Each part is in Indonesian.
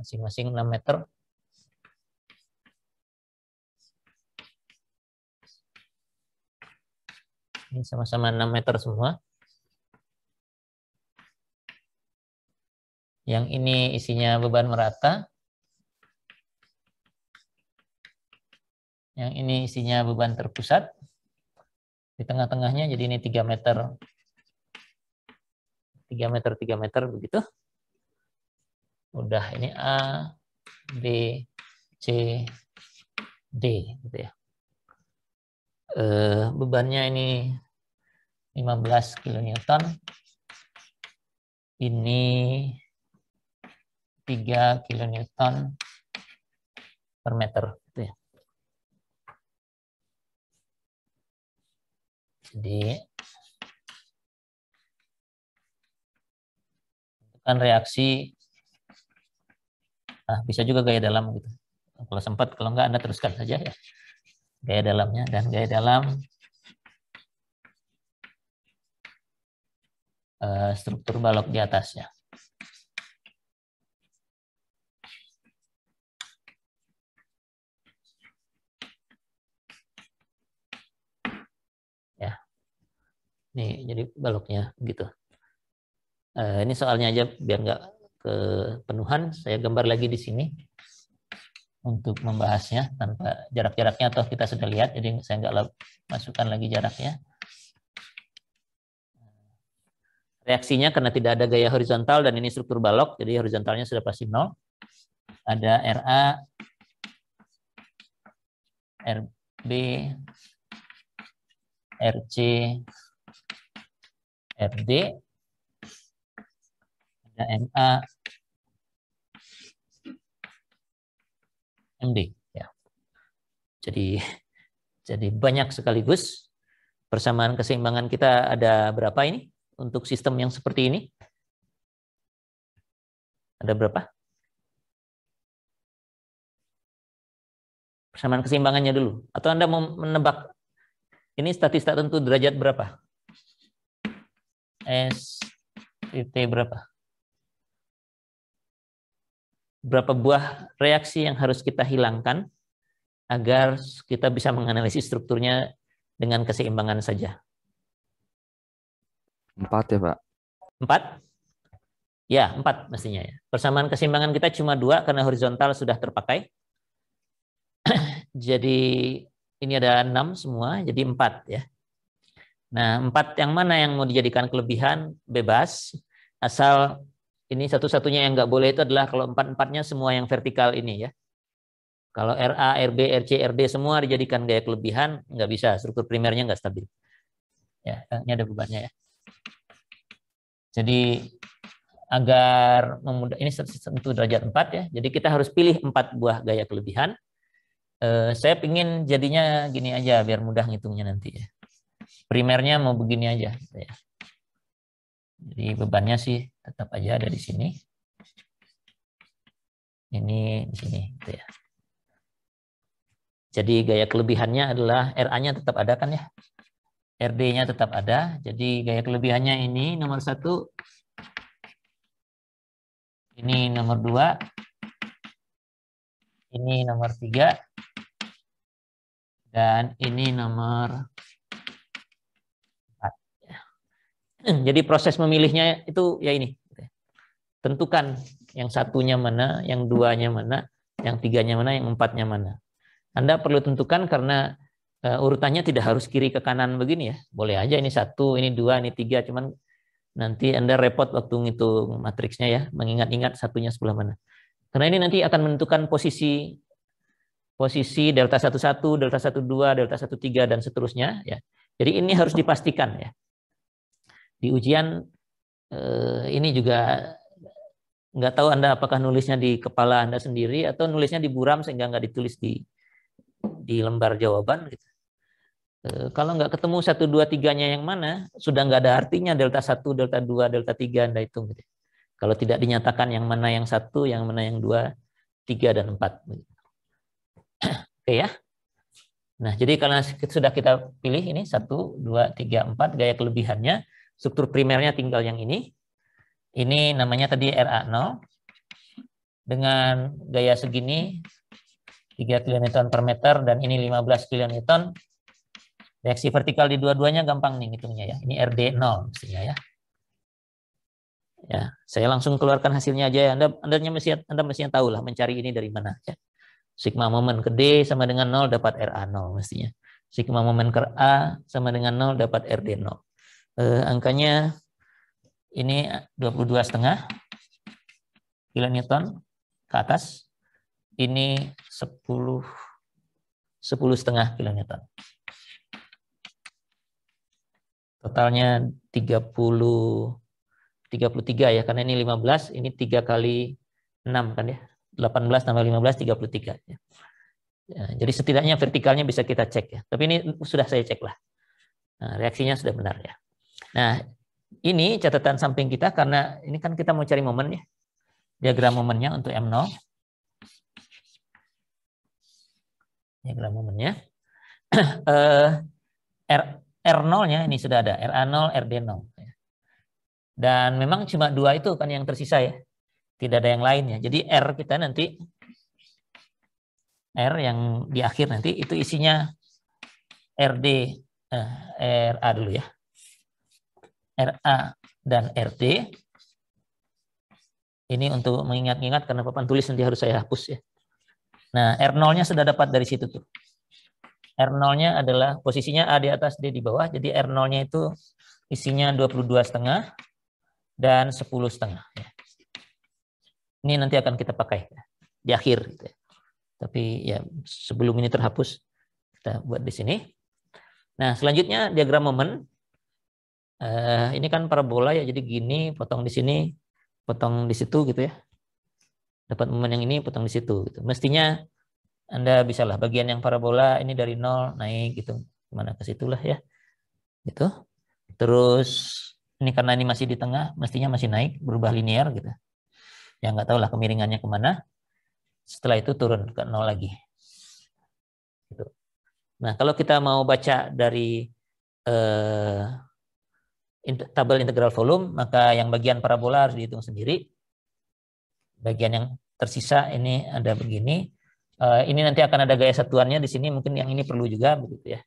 masing-masing 6 meter. Ini sama-sama 6 meter semua. Yang ini isinya beban merata. Yang ini isinya beban terpusat. Di tengah-tengahnya, jadi ini 3 meter. 3 meter, 3 meter, begitu. Udah, ini A, B, C, D. Gitu ya. Bebannya ini 15 kilonewton. Ini 3 kilonewton per meter. Gitu ya. Jadi kan reaksi, bisa juga gaya dalam gitu. Kalau sempat, kalau enggak Anda teruskan saja ya. Gaya dalamnya, dan gaya dalam struktur balok di atasnya. Ya, ini jadi baloknya gitu. Ini soalnya aja biar nggak kepenuhan, saya gambar lagi di sini untuk membahasnya tanpa jarak-jaraknya, atau kita sudah lihat, jadi saya nggak masukkan lagi jaraknya. Reaksinya karena tidak ada gaya horizontal dan ini struktur balok, jadi horizontalnya sudah pasti 0. Ada RA, RB, RC, RD, ada MA, MD. Ya. Jadi banyak sekaligus. Persamaan keseimbangan kita ada berapa ini untuk sistem yang seperti ini? Ada berapa? Persamaan keseimbangannya dulu. Atau Anda mau menebak ini statis tak tentu derajat berapa? ST berapa? Berapa buah reaksi yang harus kita hilangkan agar kita bisa menganalisis strukturnya dengan keseimbangan saja? 4 ya, Pak? 4? Ya, 4 mestinya ya. Persamaan keseimbangan kita cuma 2 karena horizontal sudah terpakai. Jadi ini ada 6 semua, jadi 4 ya. Nah, 4 yang mana yang mau dijadikan kelebihan? Bebas. Asal ini satu-satunya yang nggak boleh itu adalah kalau 4-4-nya semua yang vertikal ini ya. Kalau RA, RB, RC, RD semua dijadikan gaya kelebihan, nggak bisa. Struktur primernya nggak stabil. Ya, ini ada bebannya ya. Jadi agar memudah, ini tentu derajat 4 ya. Jadi kita harus pilih 4 buah gaya kelebihan. Saya pingin jadinya gini aja biar mudah ngitungnya nanti ya. Primernya mau begini aja. Gitu ya. Jadi bebannya sih tetap aja ada di sini. Ini di sini. Gitu ya. Jadi gaya kelebihannya adalah RA-nya tetap ada kan ya. RD-nya tetap ada. Jadi gaya kelebihannya ini nomor 1. Ini nomor 2. Ini nomor 3. Dan ini nomor 4. Jadi proses memilihnya itu ya ini. Tentukan yang satunya mana, yang 2-nya mana, yang 3-nya mana, yang 4-nya mana. Anda perlu tentukan karena urutannya tidak harus kiri ke kanan begini ya. Boleh aja ini 1, ini 2, ini 3. Cuman nanti Anda repot waktu ngitung matriksnya ya. Mengingat-ingat satunya sebelah mana. Karena ini nanti akan menentukan posisi delta 11, delta 12, delta 13 dan seterusnya ya. Jadi ini harus dipastikan ya. Di ujian ini juga nggak tahu Anda apakah nulisnya di kepala Anda sendiri atau nulisnya di buram sehingga nggak ditulis di lembar jawaban gitu. Kalau nggak ketemu 1, 2, 3-nya yang mana, sudah nggak ada artinya delta 1, delta 2, delta 3 Anda hitung gitu. Kalau tidak dinyatakan yang mana yang 1, yang mana yang 2, 3 dan 4 gitu. Oke ya. Nah, jadi karena sudah kita pilih ini 1, 2, 3, 4 gaya kelebihannya, struktur primernya tinggal yang ini. Ini namanya tadi RA0. dengan gaya segini 3 kN per meter dan ini 15 kN. Reaksi vertikal di dua-duanya gampang nih hitungnya ya. Ini RD 0 mestinya ya. Ya, saya langsung keluarkan hasilnya aja ya. Anda mestinya tahu lah mencari ini dari mana ya. Sigma momen ke D sama dengan 0 dapat RA 0 mestinya. Sigma momen ke A sama dengan 0 dapat RD 0. Angkanya ini 22,5 kilonewton ke atas. Ini 10,5 kilonewton. Totalnya 33 ya, karena ini 15, ini 3 kali 6 kan ya. 18 tambah 15, 33 ya. Ya, jadi setidaknya vertikalnya bisa kita cek ya. Tapi ini sudah saya cek lah. Nah, reaksinya sudah benar ya. Nah, ini catatan samping kita karena ini kan kita mau cari momen ya. Diagram momennya untuk M0. Diagram momennya. R0-nya ini sudah ada, RA0, RD0. Dan memang cuma 2 itu kan yang tersisa ya. Tidak ada yang lain ya. Jadi R kita nanti, R yang di akhir nanti itu isinya RD, RA dulu ya. RA dan RD. Ini untuk mengingat-ingat karena papan tulis nanti harus saya hapus ya. Nah, R0-nya sudah dapat dari situ tuh. R0-nya adalah posisinya A di atas, D di bawah. Jadi R0-nya itu isinya 22,5 dan 10,5. Ya. Ini nanti akan kita pakai ya, di akhir. Gitu ya. Tapi ya sebelum ini terhapus, kita buat di sini. Nah, selanjutnya diagram momen. Ini kan parabola ya, jadi gini, potong di sini, potong di situ gitu ya. Dapat momen yang ini, potong di situ. Gitu. Mestinya Anda bisalah bagian yang parabola ini dari 0 naik gitu, kemana ke situlah ya, gitu. Terus ini karena ini masih di tengah, mestinya masih naik, berubah linear gitu. Ya nggak tahu lah kemiringannya kemana. Setelah itu turun ke 0 lagi. Gitu. Nah kalau kita mau baca dari tabel integral volume, maka yang bagian parabola harus dihitung sendiri. Bagian yang tersisa ini ada begini. Ini nanti akan ada gaya satuannya di sini, mungkin yang ini perlu juga begitu ya.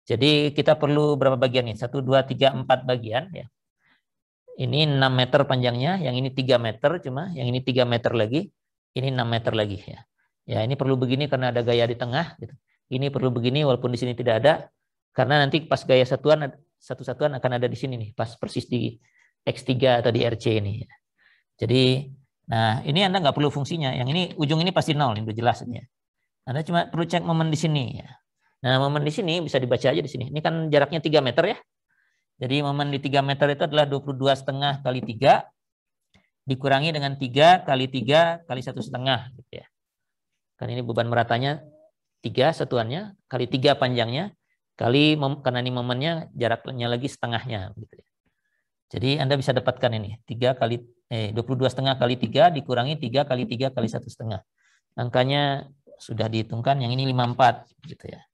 Jadi kita perlu berapa bagian nih? 1, 2, 3, 4 bagian ya. Ini 6 meter panjangnya, yang ini 3 meter cuma, yang ini 3 meter lagi, ini 6 meter lagi ya. Ya ini perlu begini karena ada gaya di tengah gitu. Ini perlu begini walaupun di sini tidak ada, karena nanti pas gaya satu-satuan akan ada di sini nih, pas persis di X3 atau di RC ini. Jadi nah, ini Anda nggak perlu fungsinya. Yang ini ujung ini pasti 0, ini udah jelas ini ya. Anda cuma perlu cek momen di sini ya. Nah, momen di sini bisa dibaca aja di sini. Ini kan jaraknya 3 meter ya. Jadi momen di 3 meter itu adalah 22,5 kali 3 dikurangi dengan 3 kali 3 kali 1,5 gitu ya. Kan ini beban meratanya 3 satuannya kali 3 panjangnya kali karena ini momennya jaraknya lagi setengahnya gitu ya. Jadi Anda bisa dapatkan ini 22,5 kali 3 dikurangi 3 kali 3 kali 1,5. Angkanya sudah dihitungkan, yang ini 54 gitu ya.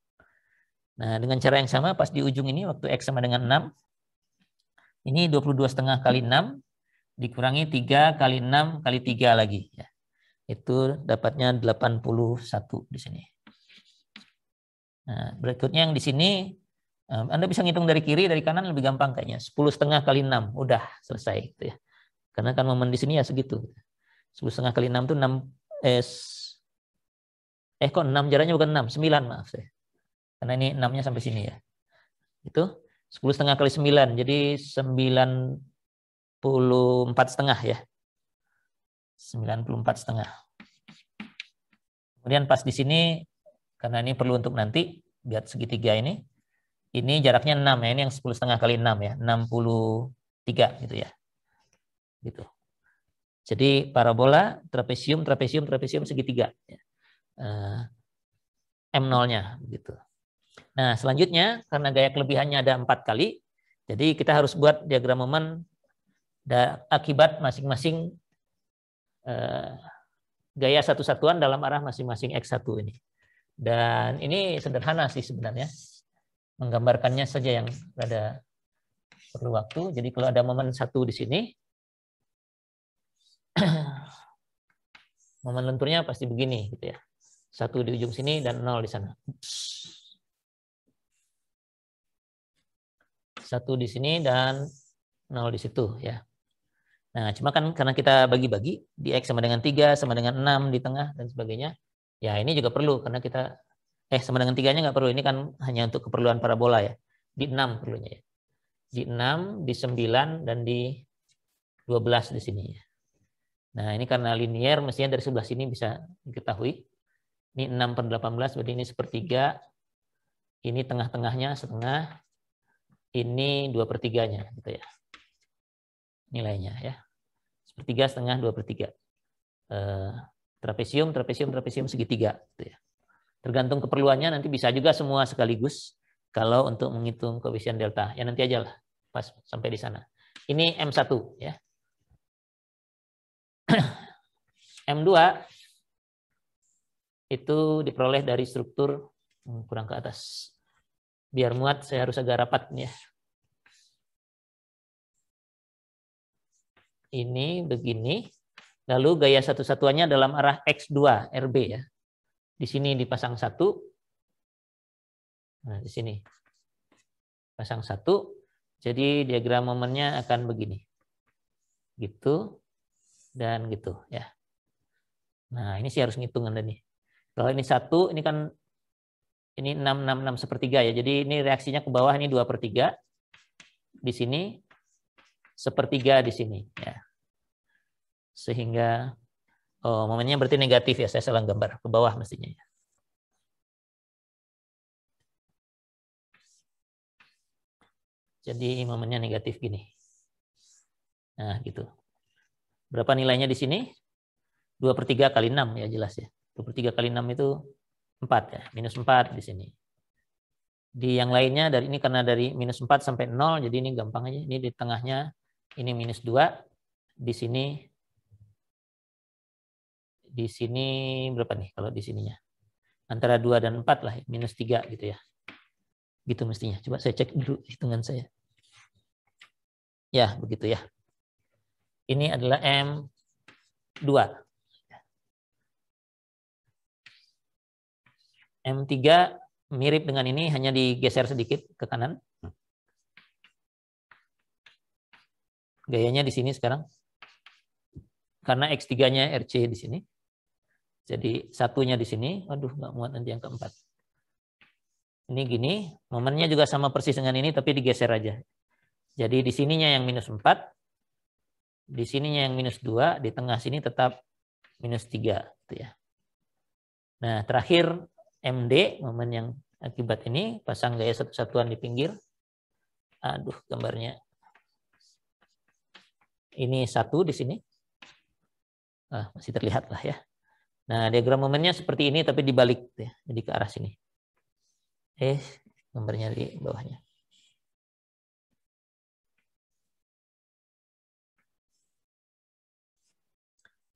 Nah, dengan cara yang sama pas di ujung ini waktu X sama dengan 6, ini 22,5 kali 6 dikurangi 3 kali 6 kali 3 lagi ya. Itu dapatnya 81 di sini. Nah, berikutnya yang di sini Anda bisa ngitung dari kiri, dari kanan lebih gampang kayaknya. 10,5 kali 6 udah selesai gitu ya. Karena kan momen di sini ya segitu. 10,5 kali 6 itu 6 kok 6 jaraknya bukan 6, 9 maaf saya. Karena ini 6-nya sampai sini ya. Itu 10,5 kali 9 jadi 94,5 ya. 94,5. Kemudian pas di sini karena ini perlu untuk nanti lihat segitiga ini jaraknya 6 ya, ini yang 10,5 kali 6 ya, 63 gitu ya. Gitu. Jadi parabola, trapesium segitiga ya. M0-nya gitu. Nah, selanjutnya karena gaya kelebihannya ada 4 kali, jadi kita harus buat diagram momen akibat masing-masing gaya satu-satuan dalam arah masing-masing X1 ini. Dan ini sederhana sih sebenarnya. Menggambarkannya saja yang ada perlu waktu. Jadi kalau ada momen 1 di sini, Momen lenturnya pasti begini gitu ya. 1 di ujung sini dan 0 di sana. 1 di sini dan 0 di situ ya. Nah, cuma kan karena kita bagi-bagi di X sama dengan 3, sama dengan 6 di tengah dan sebagainya. Ya, ini juga perlu karena kita sama dengan 3-nya nggak perlu. Ini kan hanya untuk keperluan parabola ya. Di 6 perlunya ya. Di 6, di 9 dan di 12 di sini ya. Nah, ini karena linear mestinya dari sebelah sini bisa diketahui. Ini 6/18 berarti ini 1/3. Ini tengah-tengahnya setengah. Ini 2/3-nya gitu ya. Nilainya ya. 1/3, setengah, 2/3. Trapesium segitiga gitu ya. Tergantung keperluannya, nanti bisa juga semua sekaligus kalau untuk menghitung koefisien delta. Ya nanti aja lah pas sampai di sana. Ini M1 ya. M2 itu diperoleh dari struktur kurang ke atas. Biar muat saya harus agak rapat nih ya. Ini begini. Lalu gaya satu-satuannya dalam arah X2 RB ya. Di sini dipasang 1. Nah, di sini pasang 1. Jadi diagram momennya akan begini. Gitu dan gitu ya. Nah, ini sih harus ngitung Anda nih. Kalau ini 1, ini kan ini 6 1/3 ya. Jadi ini reaksinya ke bawah ini 2/3. Di sini 1/3 di sini ya. Sehingga momennya berarti negatif ya, saya salah gambar ke bawah mestinya ya. Jadi momennya negatif gini. Nah, gitu. Berapa nilainya di sini? 2/3 kali 6 ya jelas ya. 2/3 kali 6 itu 4 ya, minus 4 di sini. Di yang lainnya dari ini karena dari minus 4 sampai 0, jadi ini gampang aja. Ini di tengahnya ini minus 2, di sini berapa nih kalau di sininya? Antara 2 dan 4 lah, minus 3 gitu ya. Gitu mestinya. Coba saya cek dulu hitungan saya. Ya, begitu ya. Ini adalah M2. M3 mirip dengan ini, hanya digeser sedikit ke kanan. Gayanya di sini sekarang. Karena X3-nya RC di sini. Jadi satunya di sini. Aduh, nggak muat nanti yang keempat. Ini gini, momennya juga sama persis dengan ini, tapi digeser aja. Jadi di sininya yang minus 4, di sininya yang minus 2, di tengah sini tetap minus 3. Gitu ya. Nah, terakhir MD, momen yang akibat ini, pasang gaya satu-satuan di pinggir. Aduh, gambarnya. Ini 1 di sini. Masih terlihat lah ya. Nah, diagram momennya seperti ini, tapi dibalik. Ya. Jadi ke arah sini. Gambarnya di bawahnya.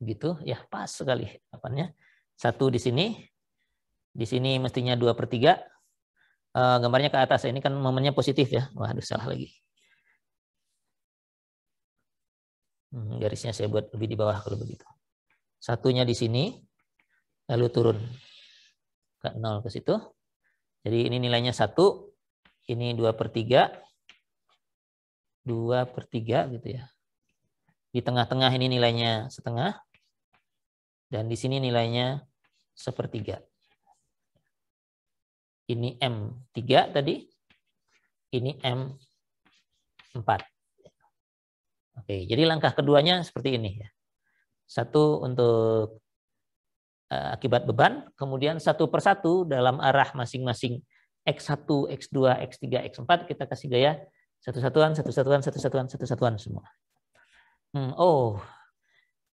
Gitu, ya pas sekali. Apanya? 1 di sini mestinya 2/3. Gambarnya ke atas. Ini kan momennya positif ya. Waduh, salah lagi. Garisnya saya buat lebih di bawah kalau begitu. Satunya di sini, lalu turun ke 0 ke situ. Jadi ini nilainya 1, ini 2/3, 2/3 gitu ya. Di tengah-tengah ini nilainya setengah, dan di sini nilainya 1/3. Ini M3 tadi, ini M4. Oke, jadi langkah keduanya seperti ini ya. 1 untuk akibat beban, kemudian 1 per 1 dalam arah masing-masing X1, X2, X3, X4 kita kasih gaya satu-satuan semua.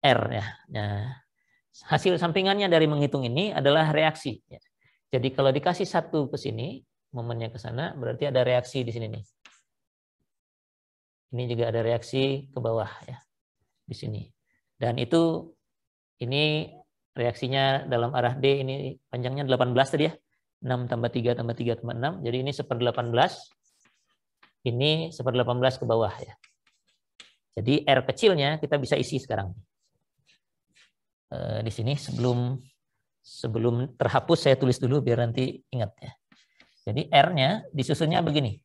R ya. Nah, hasil sampingannya dari menghitung ini adalah reaksi. Jadi kalau dikasih 1 ke sini, momennya ke sana, berarti ada reaksi di sini nih. Ini juga ada reaksi ke bawah ya, di sini. Dan itu ini reaksinya dalam arah D, ini panjangnya 18 tadi ya. 6 tambah 3 tambah 3 tambah 6. Jadi ini 1/18. Ini 1/18 ke bawah ya. Jadi R kecilnya kita bisa isi sekarang. di sini sebelum terhapus saya tulis dulu biar nanti ingat ya. Jadi R-nya disusunnya begini.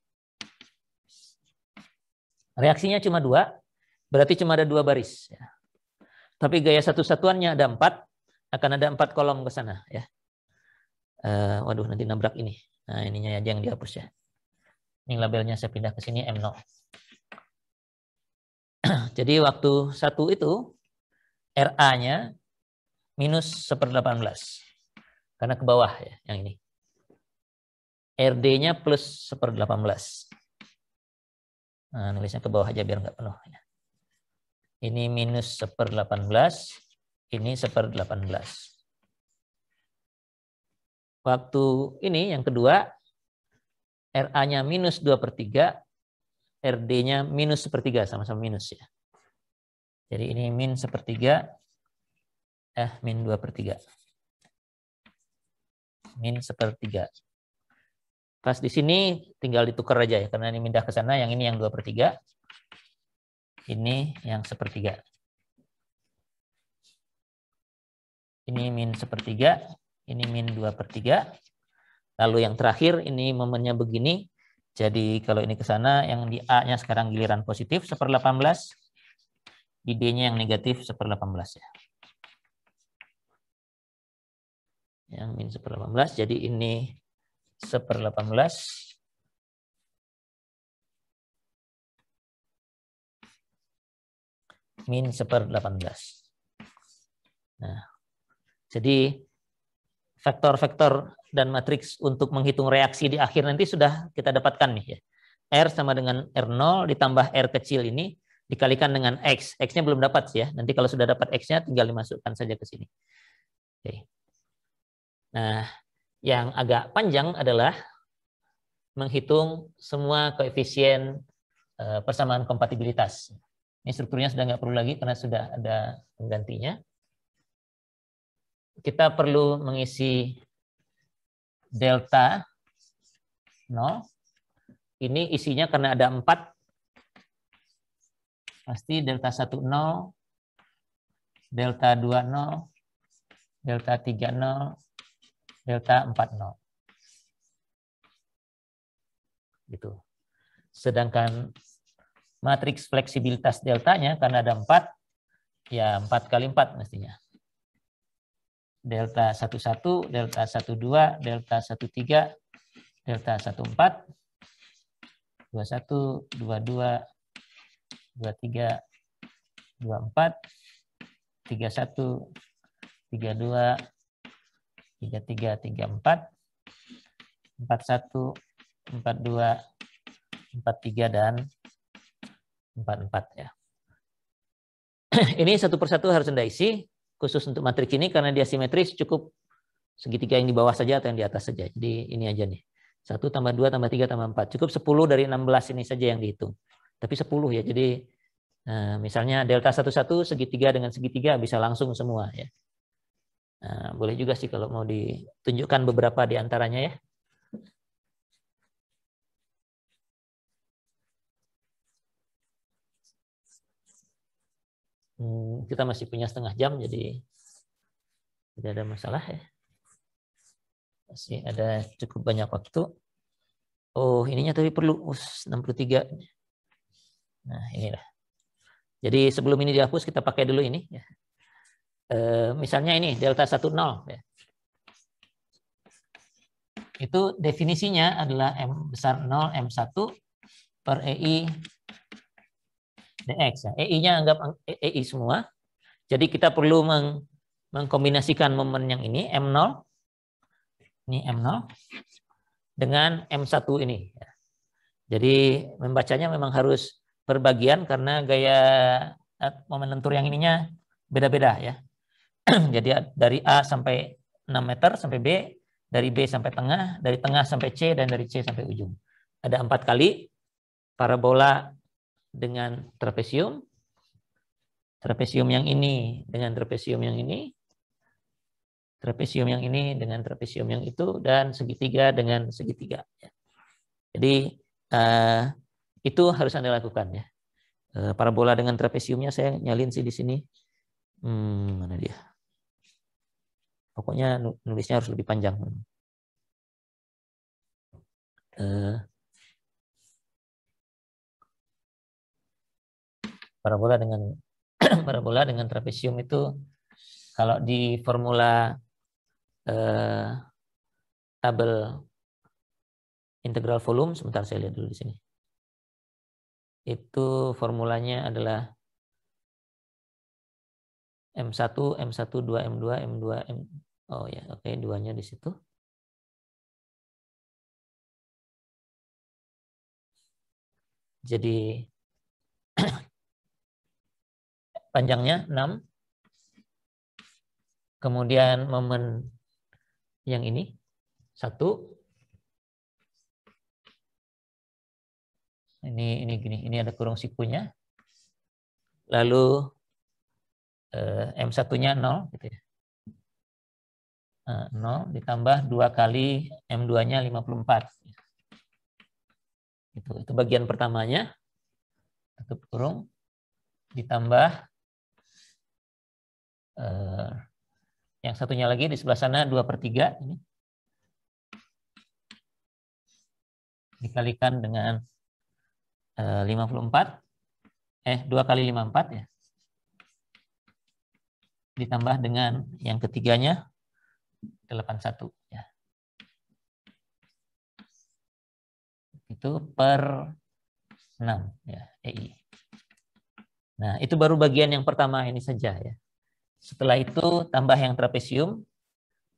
Reaksinya cuma 2, berarti cuma ada 2 baris. Ya. Tapi gaya satu-satuannya ada 4, akan ada 4 kolom ke sana. Ya. Waduh, nanti nabrak ini. Nah, ininya aja yang dihapus ya. Ini labelnya saya pindah ke sini M0. Jadi waktu 1 itu, RA-nya minus 1/18. Karena ke bawah ya, yang ini. RD-nya plus 1/18. Nah, nulisnya ke bawah aja biar nggak penuh. Ya. Ini minus 1/18, ini 1/18. Waktu ini yang kedua, RA-nya minus 2/3, RD-nya minus 1/3, sama-sama minus ya. Jadi ini min 1/3, min 2/3. Min 1/3. Pas di sini tinggal ditukar aja ya, karena ini pindah ke sana, yang ini yang 2/3, ini yang 1/3. Ini min 1/3, ini min 2/3. Lalu yang terakhir ini momennya begini, jadi kalau ini ke sana, yang di A-nya sekarang giliran positif 1/18, di D-nya yang negatif 1/18 ya. Yang min 1/18, jadi ini 1/18 min 1/18. Nah, jadi vektor-vektor dan matriks untuk menghitung reaksi di akhir nanti sudah kita dapatkan nih ya. R sama dengan R0 ditambah R kecil ini dikalikan dengan X. X-nya belum dapat ya. Nanti kalau sudah dapat X-nya tinggal dimasukkan saja ke sini. Oke. Nah, yang agak panjang adalah menghitung semua koefisien persamaan kompatibilitas. Ini strukturnya sudah nggak perlu lagi karena sudah ada penggantinya. Kita perlu mengisi delta 0. Ini isinya karena ada 4. Pasti delta 1 0, delta 2 0, delta 3 0, delta 4 0. Gitu. Sedangkan matriks fleksibilitas deltanya karena ada 4, ya 4 kali 4 mestinya. Delta 11, delta 12, delta 13, delta 14, 21, 22, 23, 24, 31, 32, 33, 34, 41, 42, 43, dan 44 ya. Ini satu persatu harus Anda isi, khusus untuk matriks ini karena dia simetris cukup segitiga yang di bawah saja atau yang di atas saja. Jadi ini aja nih. 1 tambah 2 tambah 3 tambah 4. Cukup 10 dari 16 ini saja yang dihitung. Tapi 10 ya. Jadi misalnya delta 11 segitiga dengan segitiga bisa langsung semua ya. Nah, boleh juga sih kalau mau ditunjukkan beberapa di antaranya ya. Kita masih punya setengah jam, jadi tidak ada masalah ya. Masih ada cukup banyak waktu. Oh, ininya tapi perlu 63. Nah, inilah. Jadi sebelum ini dihapus, kita pakai dulu ini. Ya. Misalnya ini, delta 10. Ya. Itu definisinya adalah M besar 0, M1 per EI dx. Ya. EI-nya anggap EI semua. Jadi kita perlu mengkombinasikan momen yang ini, M0, ini M0, dengan M1 ini. Jadi membacanya memang harus per bagian karena gaya momen lentur yang ininya beda-beda ya. Jadi dari A sampai 6 meter sampai B, dari B sampai tengah, dari tengah sampai C, dan dari C sampai ujung. Ada 4 kali parabola dengan trapesium, trapesium yang ini dengan trapesium yang ini, trapesium yang ini dengan trapesium yang itu, dan segitiga dengan segitiga. Jadi itu harus Anda lakukan ya. Parabola dengan trapesiumnya saya nyalin sih di sini. Mana dia? Pokoknya nulisnya harus lebih panjang. Parabola dengan parabola dengan trapesium itu kalau di formula tabel integral volume, sebentar saya lihat dulu di sini. Itu formulanya adalah M1, M1, 2, M2, M2, M. Oh ya, oke, duanya di situ. Jadi panjangnya 6. Kemudian momen yang ini 1. Ini gini, ini ada kurung sikunya. Lalu M1-nya 0 gitu ya. 0 ditambah 2 kali M2-nya 54. Itu bagian pertamanya. Tutup kurung. Ditambah yang satunya lagi di sebelah sana 2/3 ini. Dikalikan dengan 54. 2 kali 54 ya. Ditambah dengan yang ketiganya 81 ya. Itu per 6 ya, EI. Nah, itu baru bagian yang pertama ini saja ya. Setelah itu tambah yang trapesium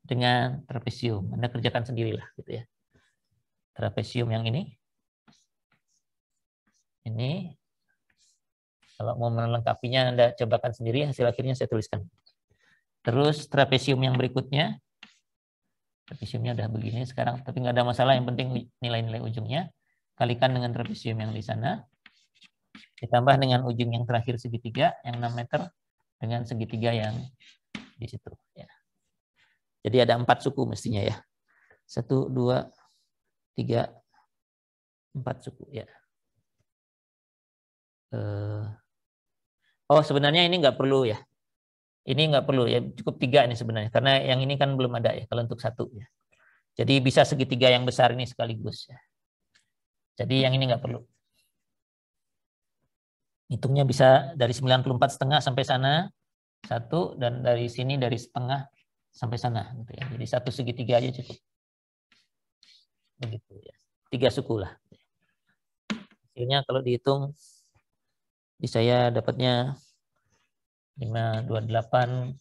dengan trapesium. Anda kerjakan sendirilah gitu ya. Trapesium yang ini. Ini kalau mau melengkapinya Anda cobakan sendiri, hasil akhirnya saya tuliskan. Terus trapesium yang berikutnya. Trapesiumnya udah begini sekarang, tapi nggak ada masalah, yang penting nilai-nilai ujungnya. Kalikan dengan trapesium yang di sana. Ditambah dengan ujung yang terakhir segitiga, yang 6 meter, dengan segitiga yang di situ. Ya. Jadi ada 4 suku mestinya ya. 1, 2, 3, 4 suku ya. Oh sebenarnya ini nggak perlu ya. Ini nggak perlu ya, cukup 3 ini sebenarnya. Karena yang ini kan belum ada ya, kalau untuk 1 ya. Jadi bisa segitiga yang besar ini sekaligus ya. Jadi yang ini nggak perlu. Hitungnya bisa dari 94,5 sampai sana 1, dan dari sini dari setengah sampai sana gitu ya. Jadi 1 segitiga aja cukup. Begitu ya. 3 suku lah. Hasilnya kalau dihitung di saya dapatnya 528,75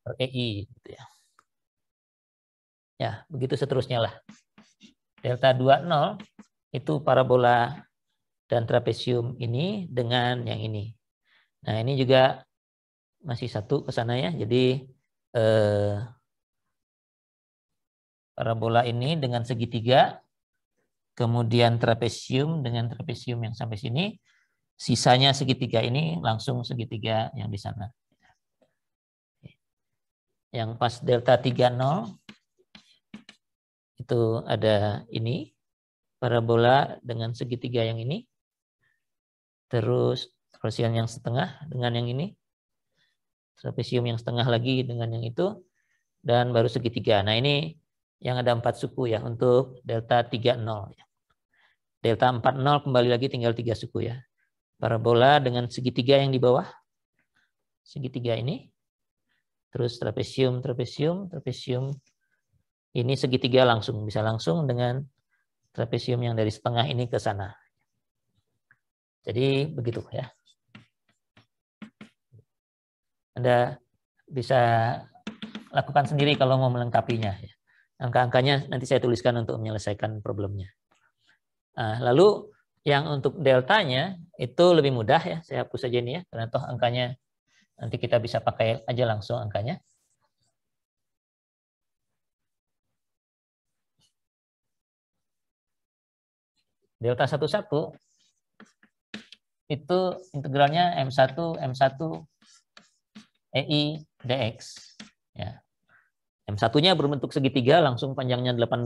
per EI gitu ya. Ya, begitu seterusnya lah. Delta 20 itu parabola dan trapesium ini dengan yang ini. Nah, ini juga masih 1 ke sana ya. Jadi parabola ini dengan segitiga, kemudian trapesium dengan trapesium yang sampai sini, sisanya segitiga ini langsung segitiga yang di sana. Yang pas delta 30 itu ada ini, parabola dengan segitiga yang ini, terus trapesium yang setengah dengan yang ini, trapesium yang setengah lagi dengan yang itu, dan baru segitiga. Nah ini yang ada 4 suku ya untuk delta 30. Delta 40 kembali lagi tinggal 3 suku ya. Parabola dengan segitiga yang di bawah, segitiga ini, terus trapesium, trapesium, trapesium, ini segitiga langsung, bisa langsung dengan trapesium yang dari setengah ini ke sana. Jadi begitu ya. Anda bisa lakukan sendiri kalau mau melengkapinya. Angka-angkanya nanti saya tuliskan untuk menyelesaikan problemnya. Nah, lalu yang untuk deltanya itu lebih mudah ya. Saya hapus saja ini ya, karena toh angkanya nanti kita bisa pakai aja langsung angkanya. Delta 11 itu integralnya M1 EI dx. Ya. M1-nya berbentuk segitiga, langsung panjangnya 18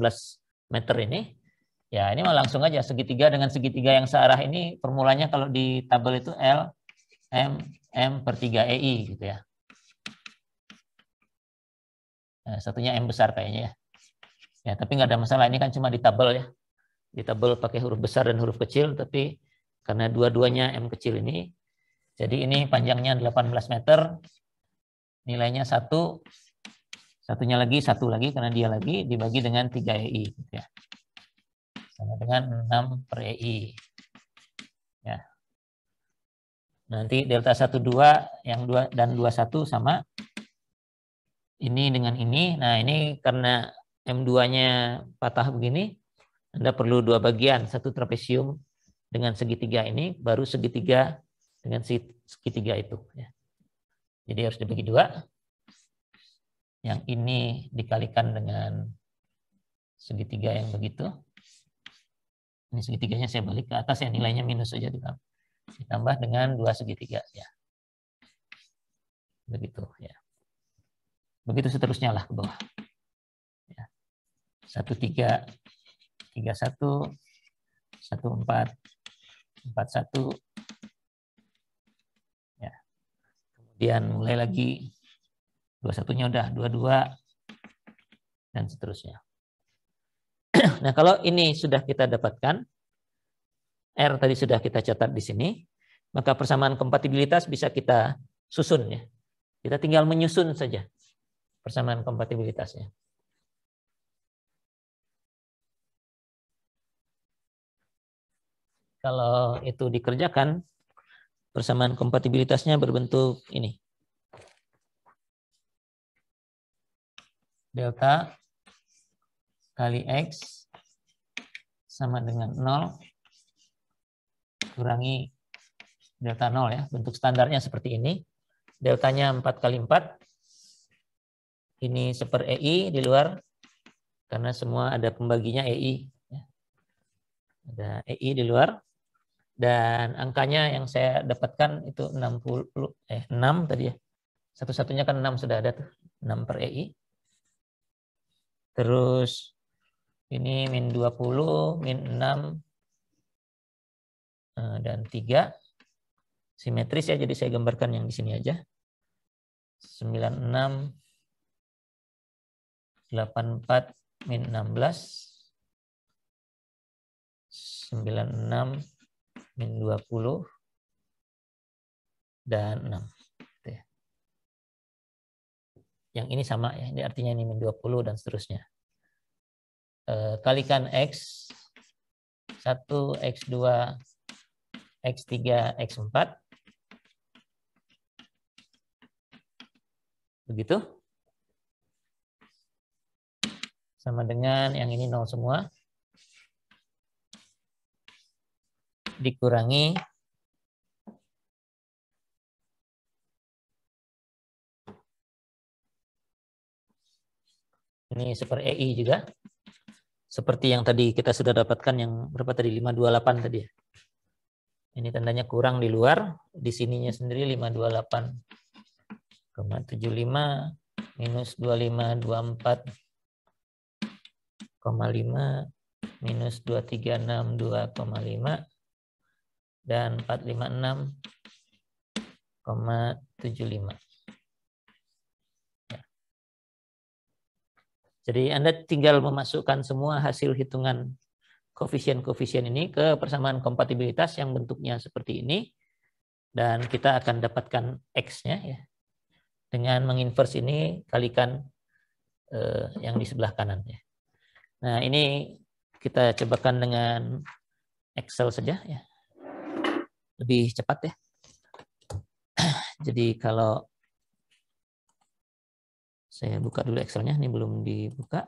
meter ini. Ya, ini mah langsung aja segitiga dengan segitiga yang searah ini formulanya kalau di tabel itu L M per 3 EI gitu ya. Satunya M besar kayaknya ya. Ya, tapi nggak ada masalah. Ini kan cuma di tabel ya. Di tabel pakai huruf besar dan huruf kecil, tapi karena dua-duanya M kecil ini, jadi ini panjangnya 18 meter, nilainya 1, satunya lagi 1 lagi, karena dia lagi dibagi dengan 3 EI. Gitu ya. Sama dengan 6 per EI. Ya. Nanti delta 12 yang 2 dan 21 sama ini dengan ini. Nah, ini karena M2-nya patah begini, Anda perlu 2 bagian, satu trapesium dengan segitiga ini, baru segitiga dengan segitiga itu. Ya. Jadi harus dibagi 2. Yang ini dikalikan dengan segitiga yang begitu. Ini segitiganya saya balik ke atas, ya nilainya minus saja ditambah dengan 2 segitiga. Ya. Begitu. Ya. Begitu seterusnya lah ke bawah. Ya. 1, 3, 3, 1, 1, 4, 4, 1. Ya. Kemudian mulai lagi 21-nya udah 22 dan seterusnya. Nah, kalau ini sudah kita dapatkan, R tadi sudah kita catat di sini, maka persamaan kompatibilitas bisa kita susun ya. Kita tinggal menyusun saja persamaan kompatibilitasnya. Kalau itu dikerjakan, persamaan kompatibilitasnya berbentuk ini. Delta kali X sama dengan 0 kurangi delta 0 ya. Bentuk standarnya seperti ini. Deltanya 4 kali 4. Ini 1/EI di luar, karena semua ada pembaginya EI. Ada EI di luar. Dan angkanya yang saya dapatkan itu 6 tadi ya. Satu-satunya kan 6 sudah ada tuh. 6 per EI. Terus ini min 20, min 6, dan 3. Simetris ya, jadi saya gambarkan yang di sini aja. 96, 84, min 16, 96, min 20, dan 6. Yang ini sama ya, ini artinya ini min 20 dan seterusnya. Kalikan X, 1, X2, X3, X4. Begitu. Sama dengan yang ini 0 semua. Dikurangi ini 1/EI juga. Seperti yang tadi kita sudah dapatkan yang berapa tadi? 528 tadi ya. Ini tandanya kurang di luar. Di sininya sendiri 528,75 minus 2524,5 minus 2362,5 dan 456,75. Ya. Jadi Anda tinggal memasukkan semua hasil hitungan koefisien-koefisien ini ke persamaan kompatibilitas yang bentuknya seperti ini, dan kita akan dapatkan X-nya ya. Dengan menginverse ini kalikan yang di sebelah kanan ya. Nah, ini kita cobakan dengan Excel saja ya. Lebih cepat ya. Jadi kalau saya buka dulu Excelnya, ini belum dibuka.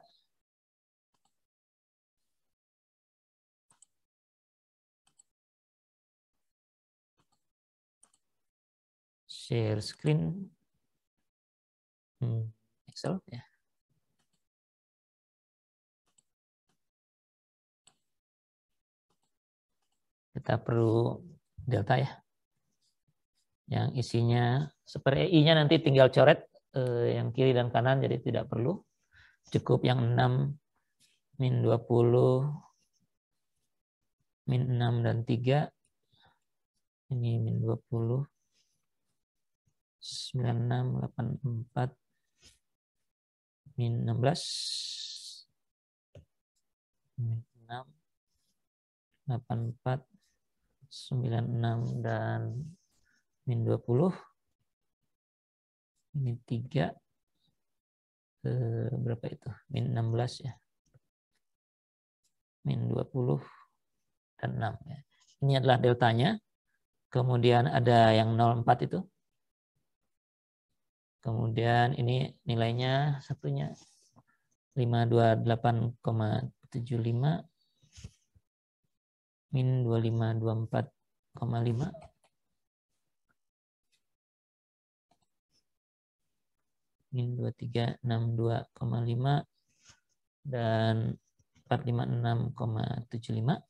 Share screen. Excel ya. Kita perlu delta ya. Yang isinya 1/EI-nya nanti tinggal coret yang kiri dan kanan, jadi tidak perlu. Cukup yang 6, min 20, min 6 dan 3. Ini min 20, 96, 84, min 16, min 6, 84, 96, dan min 20. Ini 3, berapa itu? Min 16 ya. Min 20 dan 6 ya. Ini adalah deltanya. Kemudian ada yang 04 itu. Kemudian ini nilainya satunya 528,75 min 2524,5 min 2362,5 dan 456,75.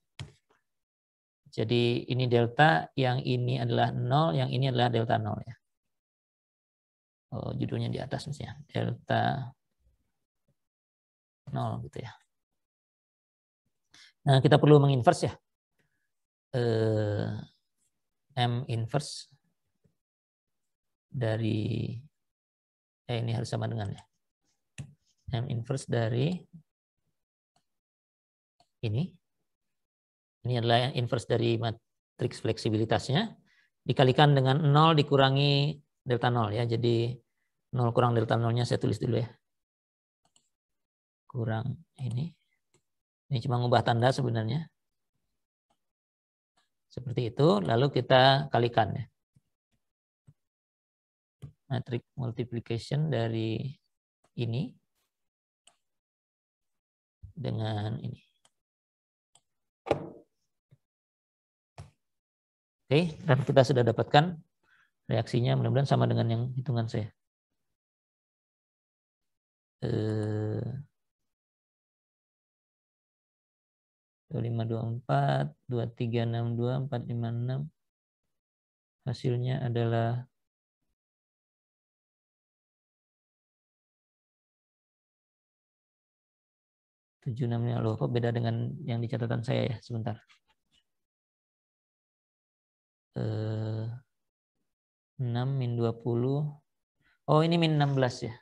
Jadi ini delta, yang ini adalah 0, yang ini adalah delta 0 ya. Oh, judulnya di atas misalnya, delta 0 gitu ya. Nah, kita perlu menginverse ya. M inverse dari ini harus sama dengan ya. M inverse dari ini. Ini adalah inverse dari matriks fleksibilitasnya dikalikan dengan 0 dikurangi delta 0 ya. Jadi 0 kurang delta 0-nya saya tulis dulu ya. Kurang ini. Ini cuma ngubah tanda sebenarnya. Seperti itu, lalu kita kalikan ya. Matrix multiplication dari ini dengan ini. Oke, dan kita sudah dapatkan reaksinya, mudah-mudahan sama dengan yang hitungan saya. 2524, 2362, 456. Hasilnya adalah 76. Loh, kok beda dengan yang di catatan saya ya? Sebentar. 6 min 20. Oh, ini min 16 ya.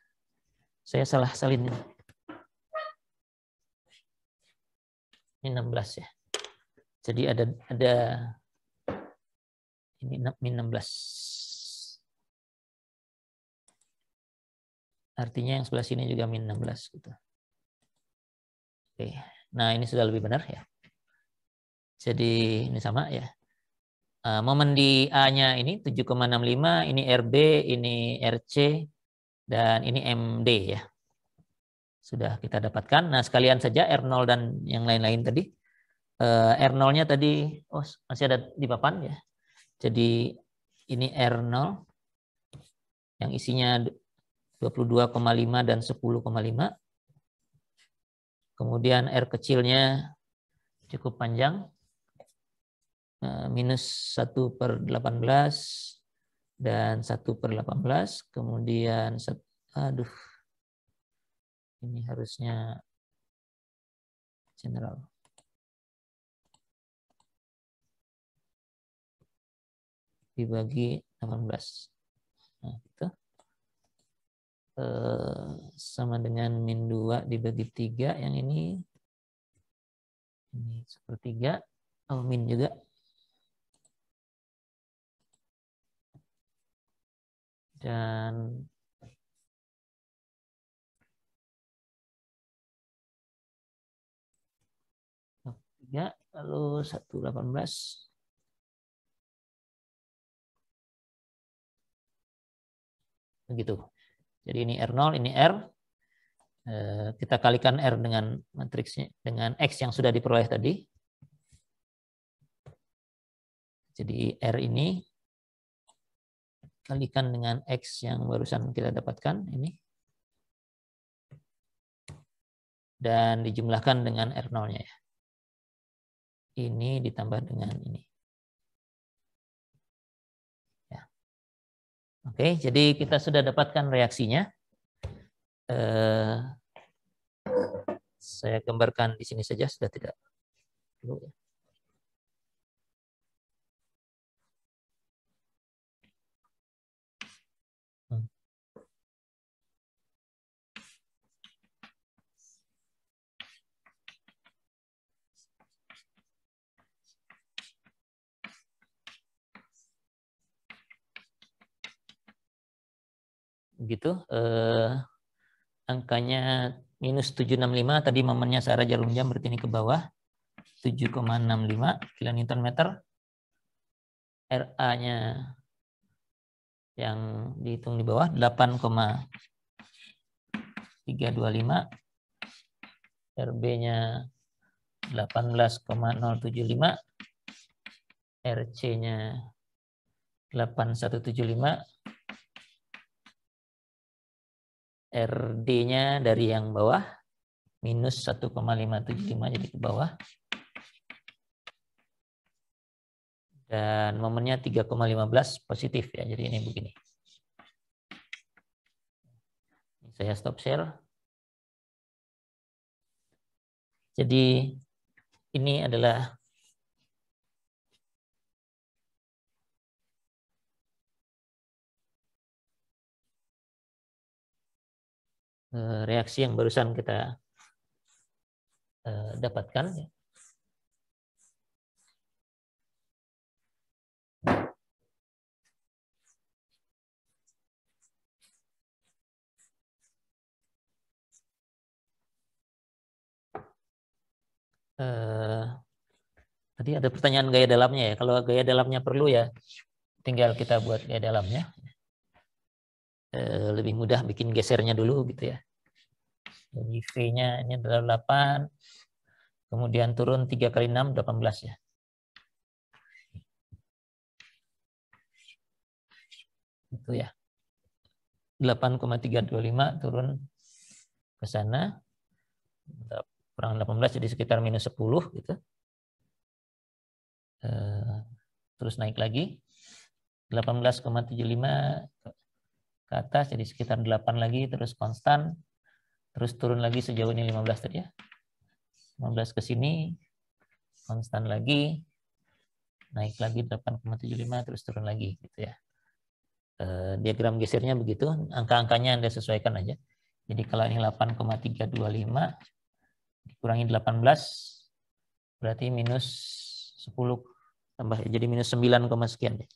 Saya salah salin ini. Min 16 ya. Jadi ada ini min 16. Artinya yang sebelah sini juga min 16 gitu. Oke. Nah, ini sudah lebih benar ya. Jadi ini sama ya. Momen di A-nya ini 7,65, ini RB, ini RC, dan ini MD ya. Sudah kita dapatkan. Nah, sekalian saja R0 dan yang lain-lain tadi. R0-nya tadi, oh masih ada di papan ya. Jadi ini R0 yang isinya 22,5 dan 10,5. Kemudian R kecilnya cukup panjang, minus 1/18 dan 1/18. Kemudian, aduh, ini harusnya general. Dibagi 18. Nah, gitu. Sama dengan min 2 dibagi 3. Yang ini 1/3. Oh, min juga. Dan tiga, lalu 1/18. Begitu. Jadi ini R0, ini R. Kita kalikan R dengan matriksnya, dengan X yang sudah diperoleh tadi. Jadi R ini kalikan dengan X yang barusan kita dapatkan, ini. Dan dijumlahkan dengan R0-nya ya. Ini ditambah dengan ini. Ya. Oke, jadi kita sudah dapatkan reaksinya. Saya gambarkan di sini saja, sudah tidak perlu ya. begitu. Angkanya minus 765, tadi momennya searah jarum jam, berarti ini ke bawah. 7,65 kilonewton meter. RA-nya yang dihitung di bawah 8,325. RB-nya 18,075. RC-nya 8175. RD-nya dari yang bawah minus 1,575, jadi ke bawah. Dan momennya 3,15 positif ya. Jadi ini begini. Saya stop share. Jadi ini adalah reaksi yang barusan kita dapatkan. Tadi ada pertanyaan gaya dalamnya ya. Kalau gaya dalamnya perlu ya, tinggal kita buat gaya dalamnya. Lebih mudah bikin gesernya dulu gitu ya. Jadi V-nya ini adalah 8, kemudian turun 3 kali 6, 18 ya. Itu ya. 8,325 turun ke sana. Kurang 18 jadi sekitar minus 10 gitu. Terus naik lagi 18,75 ke atas jadi sekitar 8 lagi, terus konstan, terus turun lagi sejauh ini 15 tadi ya. 15 ke sini konstan lagi, naik lagi 8,75 terus turun lagi gitu ya. Diagram gesernya begitu, angka-angkanya Anda sesuaikan aja. Jadi kalau ini 8,325 dikurangi 18 berarti minus 10 tambah jadi minus 9, sekian deh.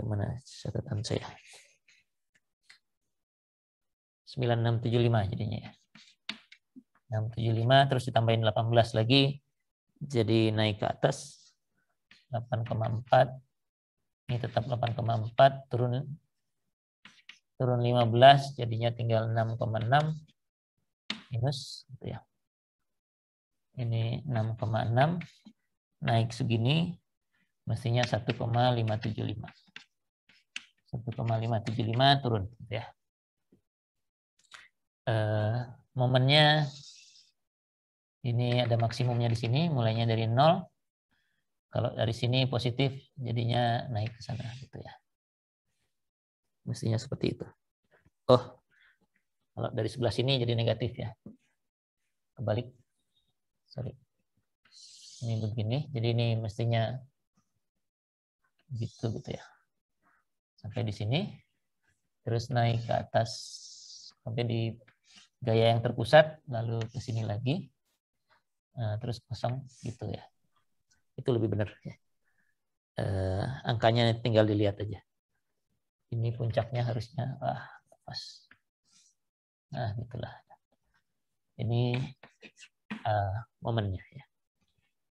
Mana catatan saya? 9675 jadinya ya. 675 terus ditambahin 18 lagi jadi naik ke atas 8,4. Ini tetap 8,4 turun 15 jadinya tinggal 6,6 minus gitu ya. Ini 6,6 naik segini mestinya 1,575. 1,575 turun gitu ya. Momennya ini ada maksimumnya di sini, mulainya dari 0. Kalau dari sini positif, jadinya naik ke sana gitu ya. Mestinya seperti itu. Oh, kalau dari sebelah sini jadi negatif ya. Kebalik. Sorry. Ini begini, jadi ini mestinya gitu ya. Sampai di sini, terus naik ke atas sampai di gaya yang terpusat, lalu ke sini lagi, terus kosong gitu ya. Itu lebih benar ya. Angkanya tinggal dilihat aja. Ini puncaknya harusnya pas. Nah, itulah. Ini momennya ya.